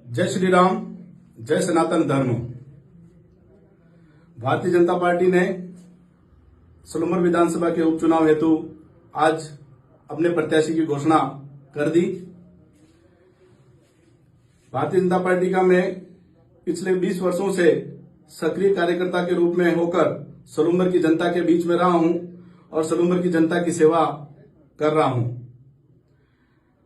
जय श्री राम, जय सनातन धर्म। भारतीय जनता पार्टी ने सलूमर विधानसभा के उपचुनाव हेतु आज अपने प्रत्याशी की घोषणा कर दी। भारतीय जनता पार्टी का मैं पिछले 20 वर्षों से सक्रिय कार्यकर्ता के रूप में होकर सलूमर की जनता के बीच में रहा हूं और सलूमर की जनता की सेवा कर रहा हूं।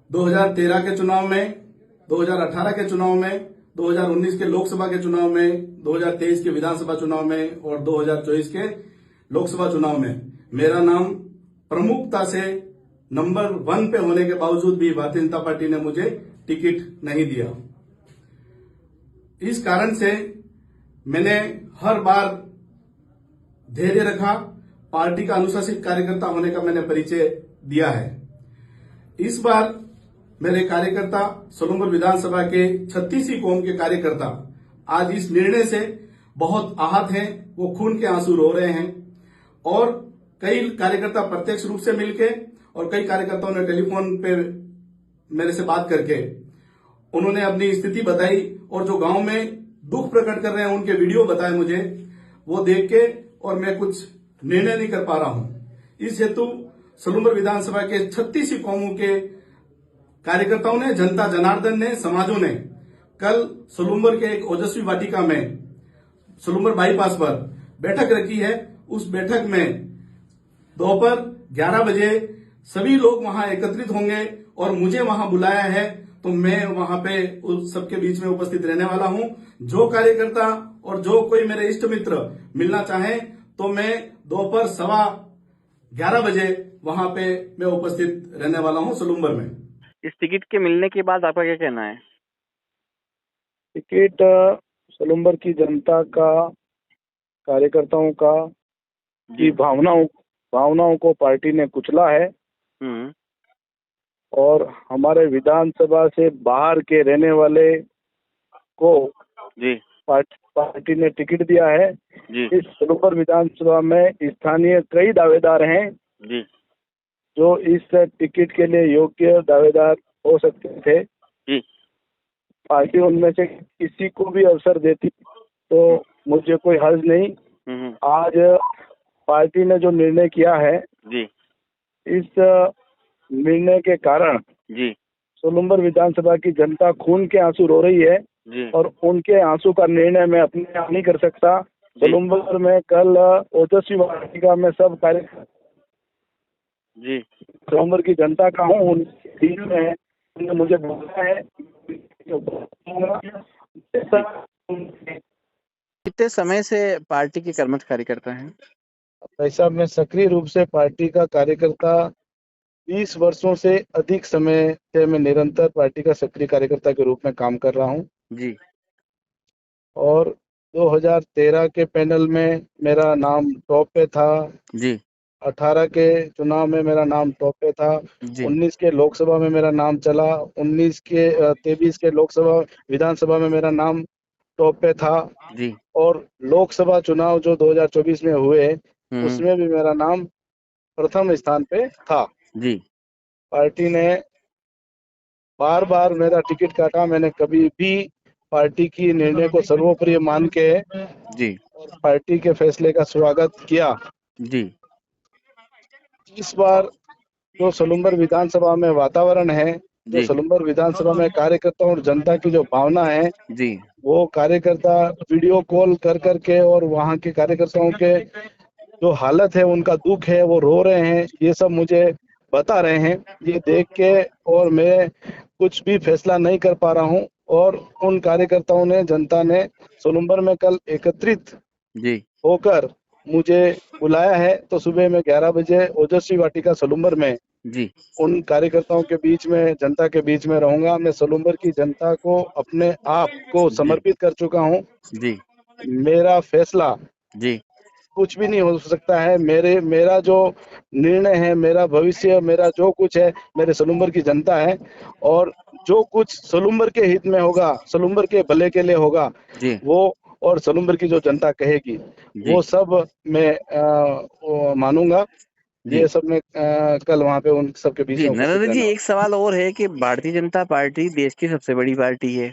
2013 के चुनाव में, 2018 के चुनाव में, 2019 के लोकसभा के चुनाव में, 2023 के विधानसभा चुनाव में और 2024 के लोकसभा चुनाव में मेरा नाम प्रमुखता से नंबर 1 पे होने के बावजूद भी भारतीय जनता पार्टी ने मुझे टिकट नहीं दिया। इस कारण से मैंने हर बार धैर्य रखा, पार्टी का अनुशासित कार्यकर्ता होने का मैंने परिचय दिया है। इस बार मेरे कार्यकर्ता सलूमर विधानसभा के 36 कौम के कार्यकर्ता आज इस निर्णय से बहुत आहत हैं, वो खून के आंसू रो रहे हैं और कई कार्यकर्ता प्रत्यक्ष रूप से मिलके और कई कार्यकर्ताओं ने टेलीफोन पे मेरे से बात करके उन्होंने अपनी स्थिति बताई और जो गांव में दुख प्रकट कर रहे हैं उनके वीडियो बताए मुझे, वो देख के और मैं कुछ निर्णय नहीं कर पा रहा हूं। इस हेतु सलूमर विधानसभा के 36 कौमों के कार्यकर्ताओं ने, जनता जनार्दन ने, समाजों ने कल सलूमर के एक ओजस्वी वाटिका में सलूमर बाईपास पर बैठक रखी है। उस बैठक में दोपहर 11 बजे सभी लोग वहां एकत्रित होंगे और मुझे वहां बुलाया है, तो मैं वहां पे उस सबके बीच में उपस्थित रहने वाला हूं। जो कार्यकर्ता और जो कोई मेरे इष्ट मित्र मिलना चाहे तो मैं दोपहर 11:15 बजे वहां पे मैं उपस्थित रहने वाला हूं सलूमर में। इस टिकट के मिलने के बाद आपका क्या कहना है? टिकट सलूमर की जनता का, कार्यकर्ताओं का की भावनाओं को पार्टी ने कुचला है और हमारे विधानसभा से बाहर के रहने वाले को जी पार्टी ने टिकट दिया है। जी इस सलूमर विधानसभा में स्थानीय कई दावेदार हैं जी जो इस टिकट के लिए योग्य दावेदार हो सकते थे। जी पार्टी उनमें से किसी को भी अवसर देती तो मुझे कोई हर्ज नहीं। आज पार्टी ने जो निर्णय किया है, जी इस निर्णय के कारण जी सलूमर विधानसभा की जनता खून के आंसू रो रही है जी और उनके आंसू का निर्णय मैं अपने आप नहीं कर सकता। सलूमर में कल ओजस्वी वाटिका में सब कार्यकर्ता जी सलूमर की जनता का हूँ, उनके बीच में है, उन्होंने मुझे बोला है। कितने समय से पार्टी के कर्मठ कार्यकर्ता हैं? ऐसा मैं सक्रिय रूप से पार्टी का कार्यकर्ता 20 वर्षों से अधिक समय से मैं निरंतर पार्टी का सक्रिय कार्यकर्ता के रूप में काम कर रहा हूं जी और 2013 के पैनल में मेरा नाम टॉप पे था। जी 18 के चुनाव में मेरा नाम टॉप पे था। जी 19 के लोकसभा में मेरा नाम चला। 23 के लोकसभा विधानसभा में मेरा नाम टॉप पे था जी और लोकसभा चुनाव जो 2024 में हुए उसमें भी मेरा नाम प्रथम स्थान पे था। जी पार्टी ने बार बार मेरा टिकट काटा, मैंने कभी भी पार्टी की निर्णय को सर्वोपरि मान के जी और पार्टी के फैसले का स्वागत किया। जी इस बार जो सलूमर विधानसभा में वातावरण है, जो जी सलूमर विधानसभा में कार्यकर्ताओं और जनता की जो भावना है, जी वो कार्यकर्ता वीडियो कॉल कर करके और वहाँ के कार्यकर्ताओं के जो हालत है, उनका दुख है, वो रो रहे हैं, ये सब मुझे बता रहे हैं। ये देख के और मैं कुछ भी फैसला नहीं कर पा रहा हूँ और उन कार्यकर्ताओं ने, जनता ने सलूमर में कल एकत्रित जी होकर मुझे बुलाया है, तो सुबह में 11 बजे ओजस्वी वाटिका सलूमर में जी उन कार्यकर्ताओं के बीच में, जनता के बीच में रहूंगा। मैं सलूमर की जनता को अपने आप को समर्पित कर चुका हूँ। जी मेरा फैसला जी कुछ भी नहीं हो सकता है। मेरा जो निर्णय है, मेरा भविष्य, मेरा जो कुछ है, मेरे सलूमर की जनता है और जो कुछ सलूमर के हित में होगा, सलूमर के भले के लिए होगा, जी वो और सलूमर की जो जनता कहेगी जी वो सब मैं वो मानूंगा। जी ये सब मैं कल वहाँ पे उन सबके बीच जी में उपस्थित नरेंद्र जी, रहना। एक सवाल और है कि भारतीय जनता पार्टी देश की सबसे बड़ी पार्टी है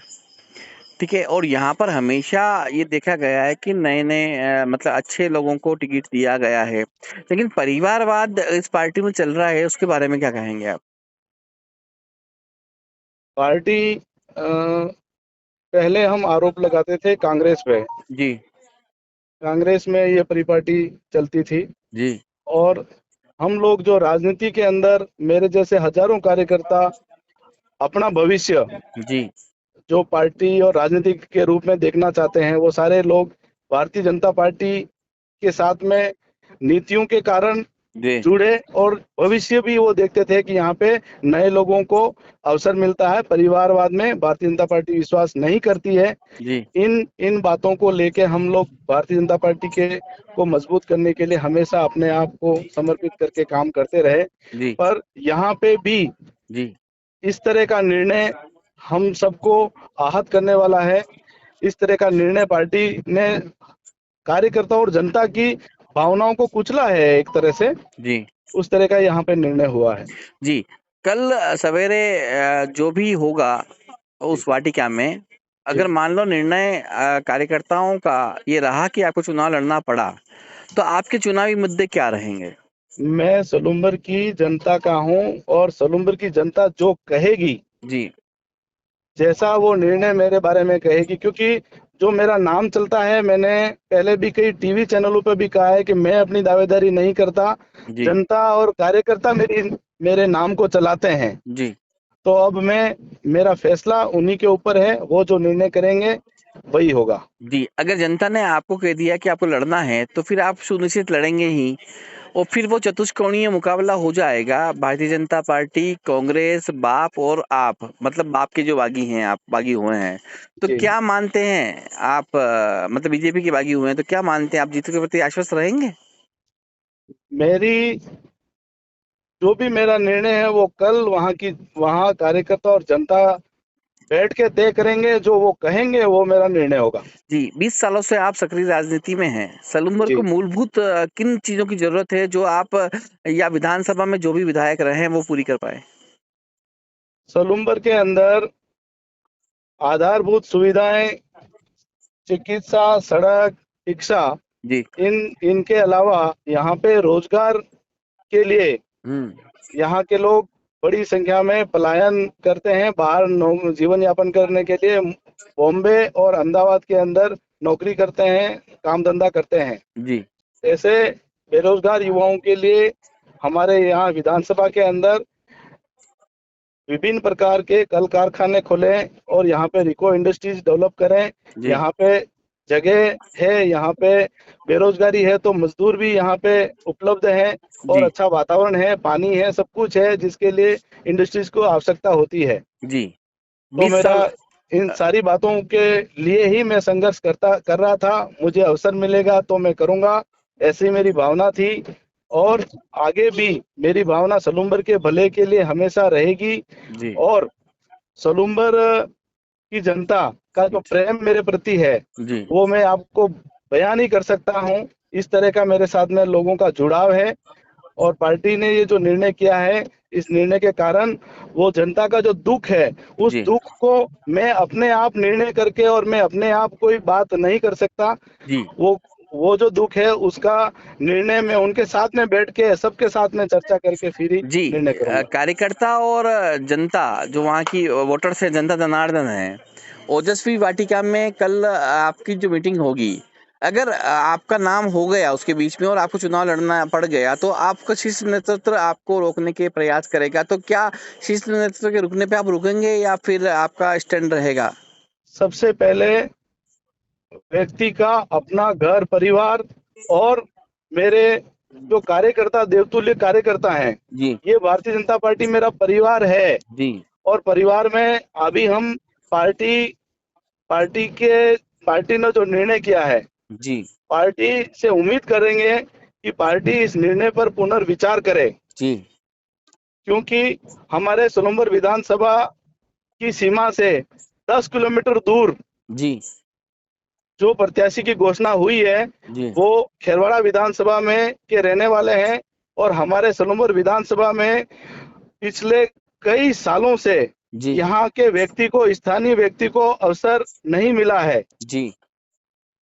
ठीक है। और यहाँ पर हमेशा ये देखा गया है कि नए नए मतलब अच्छे लोगों को टिकट दिया गया है, लेकिन परिवारवाद इस पार्टी में चल रहा है, उसके बारे में क्या कहेंगे आप? पार्टी पहले हम आरोप लगाते थे कांग्रेस पे। जी। कांग्रेस में ये परिपाटी चलती थी। जी। और हम लोग जो राजनीति के अंदर, मेरे जैसे हजारों कार्यकर्ता अपना भविष्य जी। जो पार्टी और राजनीति के रूप में देखना चाहते हैं, वो सारे लोग भारतीय जनता पार्टी के साथ में नीतियों के कारण जी। जुड़े, और भविष्य भी वो देखते थे कि यहाँ पे नए लोगों को अवसर मिलता है। परिवारवाद में भारतीय जनता पार्टी विश्वास नहीं करती है। जी। इन इन बातों को लेके हम लोग भारतीय जनता पार्टी के को मजबूत करने के लिए हमेशा अपने आप को समर्पित करके काम करते रहे। जी। पर यहाँ पे भी जी। इस तरह का निर्णय हम सबको आहत करने वाला है। इस तरह का निर्णय पार्टी ने कार्यकर्ता और जनता की भावनाओं को कुचला है एक तरह से। जी। उस तरह का यहाँ पे निर्णय हुआ है। जी। कल सवेरे जो भी होगा जी उस वाटिका में, जी। अगर मान लो निर्णय कार्यकर्ताओं का ये रहा कि आपको चुनाव लड़ना पड़ा, तो आपके चुनावी मुद्दे क्या रहेंगे? मैं सलूम्बर की जनता का हूँ, और सलूम्बर की जनता जो कहेगी, जी। जैसा वो निर्णय मेरे बारे में कहेगी, क्योंकि जो मेरा नाम चलता है, मैंने पहले भी कई टीवी चैनलों पे भी कहा है कि मैं अपनी दावेदारी नहीं करता, जी। जनता और कार्यकर्ता मेरे नाम को चलाते हैं। जी। तो अब मेरा फैसला उन्हीं के ऊपर है, वो जो निर्णय करेंगे वही होगा। जी। अगर जनता ने आपको कह दिया कि आपको लड़ना है, तो फिर आप सुनिश्चित लड़ेंगे ही, और फिर वो चतुष्कोणीय मुकाबला हो जाएगा, भारतीय जनता पार्टी, कांग्रेस, बाप और आप, मतलब बाप के जो बागी हैं, आप बागी हुए हैं, तो जी। क्या मानते हैं आप, मतलब बीजेपी के बागी हुए हैं, तो क्या मानते हैं आप जीत के प्रति आश्वस्त रहेंगे? मेरी जो भी मेरा निर्णय है, वो कल वहाँ कार्यकर्ता और जनता बैठ के तय करेंगे। जो वो कहेंगे वो मेरा निर्णय होगा। जी। 20 सालों से आप सक्रिय राजनीति में हैं। सलूम्बर को जी। मूलभूत किन चीजों की जरूरत है जो आप या विधानसभा में जो भी विधायक रहे हैं वो पूरी कर पाए? सलूम्बर के अंदर आधारभूत सुविधाएं, चिकित्सा, सड़क, शिक्षा, जी। इनके अलावा यहाँ पे रोजगार के लिए हम्म। यहाँ के लोग बड़ी संख्या में पलायन करते हैं बाहर जीवन यापन करने के लिए। बॉम्बे और अहमदाबाद के अंदर नौकरी करते हैं, काम धंधा करते हैं। जी। ऐसे बेरोजगार युवाओं के लिए हमारे यहाँ विधानसभा के अंदर विभिन्न प्रकार के कल कारखाने खोलें, और यहाँ पे रिको इंडस्ट्रीज डेवलप करें। जी। यहाँ पे जगह है, यहाँ पे बेरोजगारी है, तो मजदूर भी यहाँ पे उपलब्ध हैं, और जी। अच्छा वातावरण है, पानी है, सब कुछ है जिसके लिए इंडस्ट्रीज को आवश्यकता होती है। जी। तो 20 मेरा साल। इन सारी बातों के लिए ही मैं संघर्ष कर रहा था। मुझे अवसर मिलेगा तो मैं करूंगा, ऐसी मेरी भावना थी। और आगे भी मेरी भावना सलूम्बर के भले के लिए हमेशा रहेगी। जी। और सलूम्बर की जनता का जो प्रेम मेरे प्रति है, जी। वो मैं आपको बयान नहीं कर सकता हूँ। इस तरह का मेरे साथ में लोगों का जुड़ाव है, और पार्टी ने ये जो निर्णय किया है, इस निर्णय के कारण वो जनता का जो दुख है, उस जी। दुख को मैं अपने आप निर्णय करके, और मैं अपने आप कोई बात नहीं कर सकता। जी। वो जो दुख है, उसका निर्णय मैं उनके साथ में बैठ के, सबके साथ में चर्चा करके फिर ही जी। निर्णय करूंगा। कार्यकर्ता और जनता जो वहाँ की वोटर्स है, जनता जनार्दन है, ओजस्वी वाटिका में कल आपकी जो मीटिंग होगी, अगर आपका नाम हो गया उसके बीच में और आपको चुनाव लड़ना पड़ गया, तो आपका शीर्ष नेतृत्व आपको रोकने के प्रयास करेगा, तो क्या शीर्ष नेतृत्व के रुकने पे आप रुकेंगे या फिर आपका स्टैंड रहेगा? सबसे पहले व्यक्ति का अपना घर परिवार, और मेरे जो कार्यकर्ता, देवतुल्य कार्यकर्ता हैं, जी। ये भारतीय जनता पार्टी मेरा परिवार है। जी। और परिवार में अभी हम पार्टी पार्टी के पार्टी ने जो निर्णय किया है, जी। पार्टी से उम्मीद करेंगे कि पार्टी इस निर्णय पर पुनर्विचार करे। जी। क्योंकि हमारे सोलंबर विधानसभा की सीमा से 10 किलोमीटर दूर जी। जो प्रत्याशी की घोषणा हुई है, जी। वो खेरवाड़ा विधानसभा में के रहने वाले हैं। और हमारे सोलंबर विधानसभा में पिछले कई सालों से जी यहाँ के व्यक्ति को, स्थानीय व्यक्ति को अवसर नहीं मिला है। जी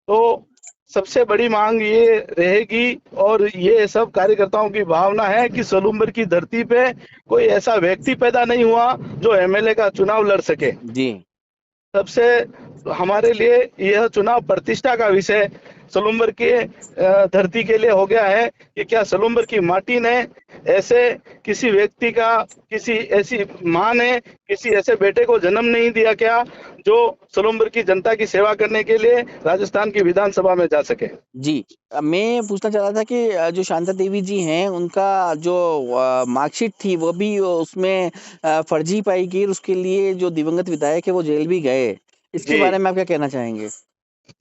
तो सबसे बड़ी मांग ये रहेगी और ये सब कार्यकर्ताओं की भावना है कि सलूम्बर की धरती पे कोई ऐसा व्यक्ति पैदा नहीं हुआ जो एमएलए का चुनाव लड़ सके। जी सबसे हमारे लिए यह चुनाव प्रतिष्ठा का विषय सलूम्बर के धरती के लिए हो गया है कि क्या सलूम्बर की माटी ने ऐसे किसी व्यक्ति का, किसी ऐसी माँ ने किसी ऐसे बेटे को जन्म नहीं दिया क्या जो सलूम्बर की जनता की सेवा करने के लिए राजस्थान की विधानसभा में जा सके। जी मैं पूछना चाह रहा था कि जो शांता देवी जी हैं उनका जो मार्कशीट थी वो भी उसमें फर्जी पाई गई, उसके लिए जो दिवंगत विधायक है वो जेल भी गए। इसके जी, बारे में आप क्या कहना चाहेंगे?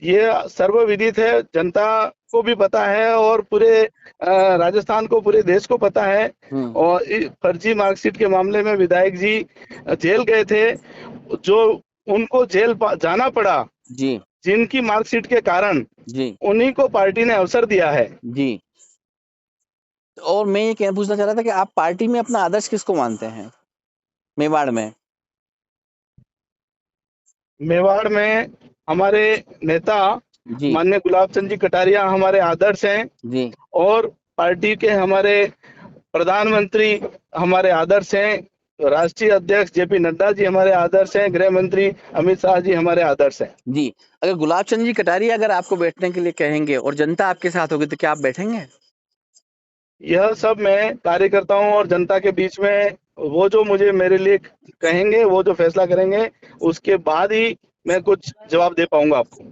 ये सर्वविदित है, जनता को भी पता है और पूरे राजस्थान को, पूरे देश को पता है। और फर्जी मार्कशीट के मामले में विधायक जी जेल गए थे, जो उनको जेल जाना पड़ा जी जिनकी मार्कशीट के कारण, जी उन्हीं को पार्टी ने अवसर दिया है। जी और मैं ये पूछना चाह रहा था कि आप पार्टी में अपना आदर्श किसको मानते हैं मेवाड़ में? मेवाड़ में हमारे नेता जी माननीय गुलाब चंद जी कटारिया हमारे आदर्श हैं जी और पार्टी के हमारे प्रधानमंत्री हमारे आदर्श हैं, राष्ट्रीय अध्यक्ष जेपी नड्डा जी हमारे आदर्श हैं, गृह मंत्री अमित शाह जी हमारे आदर्श हैं। जी अगर गुलाब चंद जी कटारिया अगर आपको बैठने के लिए कहेंगे और जनता आपके साथ होगी तो क्या आप बैठेंगे? यह सब मैं कार्यकर्ताओं और जनता के बीच में, वो जो मुझे मेरे लिए कहेंगे, वो जो फैसला करेंगे, उसके बाद ही मैं कुछ जवाब दे पाऊंगा आपको।